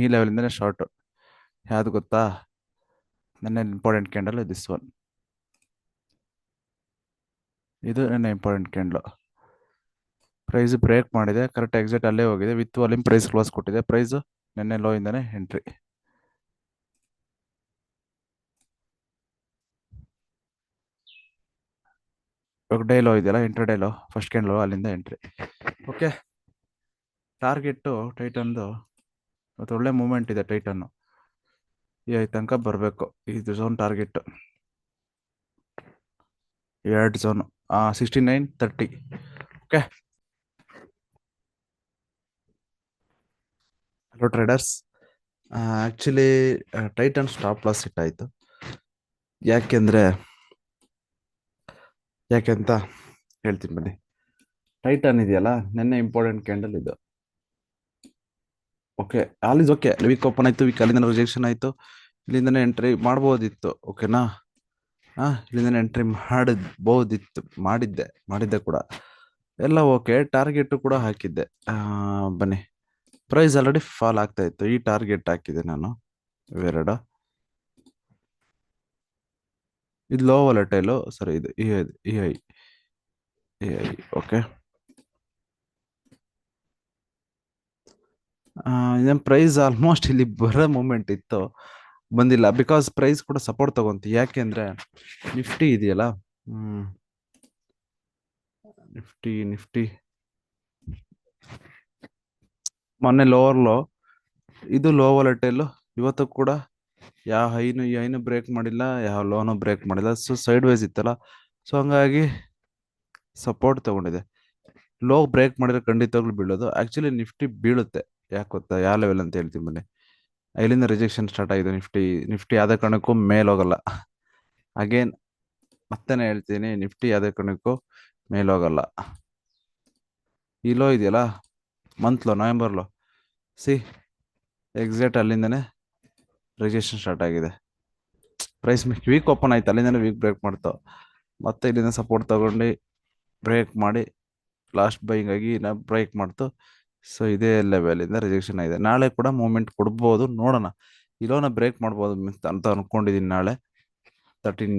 ಈ ಲೆವೆಲಿಂದನೇ ಶಾರ್ಟ್. ಯಾವ್ದು ಗೊತ್ತಾ? ನನ್ನ ಇಂಪಾರ್ಟೆಂಟ್ ಕ್ಯಾಂಡಲ್ ದಿಸ್ ಒನ್. ಇದು ನನ್ನ ಇಂಪಾರ್ಟೆಂಟ್ ಕ್ಯಾಂಡಲ್. ಪ್ರೈಸ್ ಬ್ರೇಕ್ ಮಾಡಿದೆ, ಕರೆಕ್ಟ್ ಎಕ್ಸಿಟ್ ಅಲ್ಲೇ ಹೋಗಿದೆ, ವಿತ್ ವಾಲ್ಯೂಮ್ ಪ್ರೈಸ್ ಕ್ಲೋಸ್ ಕೊಟ್ಟಿದೆ. ಪ್ರೈಸ್ ನಿನ್ನೆ ಲೋ ಇಂದಾನೆ ಎಂಟ್ರಿ. ಇವಾಗ ಡೇ ಲೋ ಇದೆಯಲ್ಲ, inter day low, first candle ಅಲ್ಲಿಂದ ಎಂಟ್ರಿ. ಓಕೆ, ಟಾರ್ಗೆಟ್ಟು ಟೈಟನ್ದು ಇವತ್ತು ಒಳ್ಳೆ ಮೂವ್ಮೆಂಟ್ ಇದೆ. ಟೈಟನ್ನು ಈ ತನಕ ಬರಬೇಕು. ಇದು ಝೋನ್ ಟಾರ್ಗೆಟ್, ಎರಡು zone, 6930. Okay, hello traders. Actually Titan stop loss ಇಟ್ಟಾಯಿತು. ಯಾಕೆಂತ ಹೇಳ್ತೀನಿ ಬನ್ನಿ. ಟೈಟನ್ ಇದೆಯಲ್ಲ, ನೆನ್ನೆ ಇಂಪಾರ್ಟೆಂಟ್ ಕ್ಯಾಂಡಲ್ ಇದು. Okay, all is okay. Weak open ಆಯಿತು, ವೀಕ್ ಅಲ್ಲಿಂದ ರಿಜೆಕ್ಷನ್ ಆಯಿತು, ಇಲ್ಲಿಂದನೇ ಎಂಟ್ರಿ ಮಾಡ್ಬೋದಿತ್ತು. ಓಕೆನಾ? ಇಲ್ಲಿಂದನೇ ಎಂಟ್ರಿ ಮಾಡಿದ್ದೆ ಕೂಡ ಎಲ್ಲ ಓಕೆ. ಟಾರ್ಗೆಟ್ ಕೂಡ ಹಾಕಿದ್ದೆ. ಬನ್ನಿ, ಪ್ರೈಸ್ ಆಲ್ರೆಡಿ ಫಾಲ್ ಆಗ್ತಾ ಇತ್ತು. ಈ ಟಾರ್ಗೆಟ್ ಹಾಕಿದೆ ನಾನು ಇವೆರಡು. ಇದು ಲೋ ವಾಲಟೈಲು, ಸರಿ. ಇದು ಇ ಐ ಓಕೆ. ಇದೇನು ಪ್ರೈಸ್ ಆಲ್ಮೋಸ್ಟ್ ಇಲ್ಲಿ ಬರೋ ಮೂಮೆಂಟ್ ಇತ್ತು, ಬಂದಿಲ್ಲ. ಬಿಕಾಸ್ ಪ್ರೈಸ್ ಕೂಡ ಸಪೋರ್ಟ್ ತಗೊಂತು. ಯಾಕೆಂದ್ರೆ ನಿಫ್ಟಿ ಇದೆಯಲ್ಲ, ನಿಫ್ಟಿ ಮೊನ್ನೆ ಲೋವರ್ ಲೋ, ಇದು ಲೋ ವಾಲಟೈಲು. ಇವತ್ತು ಕೂಡ ಯಾವ ಹೈನು ಬ್ರೇಕ್ ಮಾಡಿಲ್ಲ, ಯಾವ ಲೋನು ಬ್ರೇಕ್ ಮಾಡಿಲ್ಲ. ಸೊ ಸೈಡ್ ವೈಸ್ ಇತ್ತಲ್ಲ, ಸೊ ಹಂಗಾಗಿ ಸಪೋರ್ಟ್ ತಗೊಂಡಿದೆ. ಲೋ ಬ್ರೇಕ್ ಮಾಡಿದ್ರೆ ಖಂಡಿತವಾಗ್ಲೂ ಬೀಳೋದು. ಆಕ್ಚುಲಿ ನಿಫ್ಟಿ ಬೀಳುತ್ತೆ. ಯಾಕೆ ಗೊತ್ತಾ? ಯಾವ ಲೆವೆಲ್ ಅಂತ ಹೇಳ್ತೀನಿ ಬನ್ನಿ. ಇಲ್ಲಿಂದ ರಿಜೆಕ್ಷನ್ ಸ್ಟಾರ್ಟ್ ಆಗಿದೆ. ನಿಫ್ಟಿ ಯಾವುದೇ ಕಾರಣಕ್ಕೂ ಮೇಲೋಗಲ್ಲ. ಅಗೇನ್ ಮತ್ತೇನೆ ಹೇಳ್ತೀನಿ, ನಿಫ್ಟಿ ಯಾವುದೇ ಕಾರಣಕ್ಕೂ ಮೇಲೋಗಲ್ಲ. ಈ ಲೋ ಇದೆಯಲ್ಲ, month low, November low, exact ಅಲ್ಲಿಂದನೇ ರಿಜೆಕ್ಷನ್ ಸ್ಟಾರ್ಟ್ ಆಗಿದೆ. ಪ್ರೈಸ್ ವೀಕ್ ಓಪನ್ ಆಯ್ತು, ಅಲ್ಲಿಂದನೇ ವೀಕ್ ಬ್ರೇಕ್ ಮಾಡ್ತಾವೆ. ಮತ್ತೆ ಇಲ್ಲಿಂದ ಸಪೋರ್ಟ್ ತಗೊಂಡು ಬ್ರೇಕ್ ಮಾಡಿ ಲಾಸ್ಟ್ ಬೈಯಿಂಗ್ ಆಗಿ ಬ್ರೇಕ್ ಮಾಡ್ತು. ಸೊ ಇದೇ ಲೆವೆಲಿಂದ ರಿಜೆಕ್ಷನ್ ಆಗಿದೆ. ನಾಳೆ ಕೂಡ ಮೂವ್ಮೆಂಟ್ ಕೊಡ್ಬೋದು, ನೋಡೋಣ. ಇಲ್ಲೋನ ಬ್ರೇಕ್ ಮಾಡ್ಬೋದು ಅಂತ ಅನ್ಕೊಂಡಿದ್ದೀನಿ ನಾಳೆ 13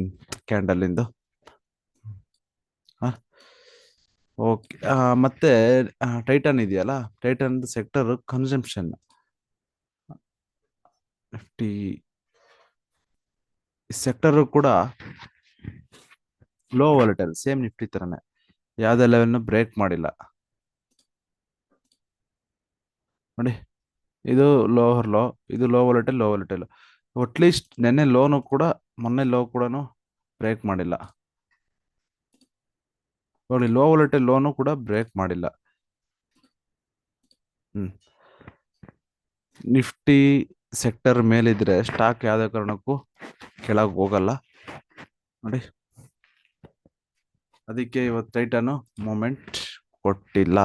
ಕ್ಯಾಂಡಲಿಂದು. ಓಕೆ, ಮತ್ತೆ ಟೈಟನ್ ಇದೆಯಲ್ಲ, Titan sector consumption Nifty sector ಕೂಡ ಲೋ ವಾಲಟೈಲ್, ಸೇಮ್ ನಿಫ್ಟಿ ತರನೇ ಯಾವುದೇ ಲೆವೆಲ್ನ ಬ್ರೇಕ್ ಮಾಡಿಲ್ಲ ನೋಡಿ. ಇದು ಲೋವರ್ ಲೋ, ಇದು ಲೋ ವಾಲಟೈಲ್. ಅಟ್ಲೀಸ್ಟ್ ನೆನ್ನೆ ಲೋನು ಕೂಡ, ಮೊನ್ನೆ ಲೋ ಕೂಡ ಬ್ರೇಕ್ ಮಾಡಿಲ್ಲ ನೋಡಿ. ಲೋ ವಾಲಟೈಲ್ ಲೋನು ಕೂಡ ಬ್ರೇಕ್ ಮಾಡಿಲ್ಲ. ನಿಫ್ಟಿ ಸೆಕ್ಟರ್ ಮೇಲಿದ್ರೆ ಸ್ಟಾಕ್ ಯಾವುದೇ ಕಾರಣಕ್ಕೂ ಕೆಳಗೆ ಹೋಗಲ್ಲ ನೋಡಿ. ಅದಕ್ಕೆ ಇವತ್ತು ಟೈಟನು ಮೂಮೆಂಟ್ ಕೊಟ್ಟಿಲ್ಲ,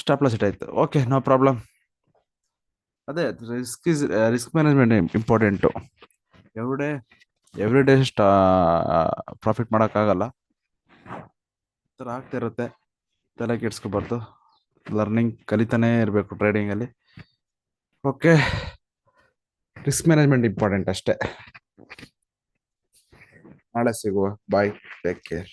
ಸ್ಟಾಪ್ ಲಾಸ್ ಇಟ್ ಆಯ್ತು. Okay, no problem. ಅದೇ risk management important. Every day profit ಮಾಡೋಕ್ಕಾಗಲ್ಲ, ಥರ ಆಗ್ತಾ ಇರುತ್ತೆ. ತಲೆ ಕೆಡ್ಸ್ಕೊಬಾರ್ದು, ಲರ್ನಿಂಗ್ ಕಲಿತಾನೇ ಇರಬೇಕು ಟ್ರೇಡಿಂಗಲ್ಲಿ. ಓಕೆ, ರಿಸ್ಕ್ ಮ್ಯಾನೇಜ್ಮೆಂಟ್ ಇಂಪಾರ್ಟೆಂಟ್ ಅಷ್ಟೇ. ನಾಳೆ ಸಿಗುವ. ಬಾಯ್, ಟೇಕ್ ಕೇರ್.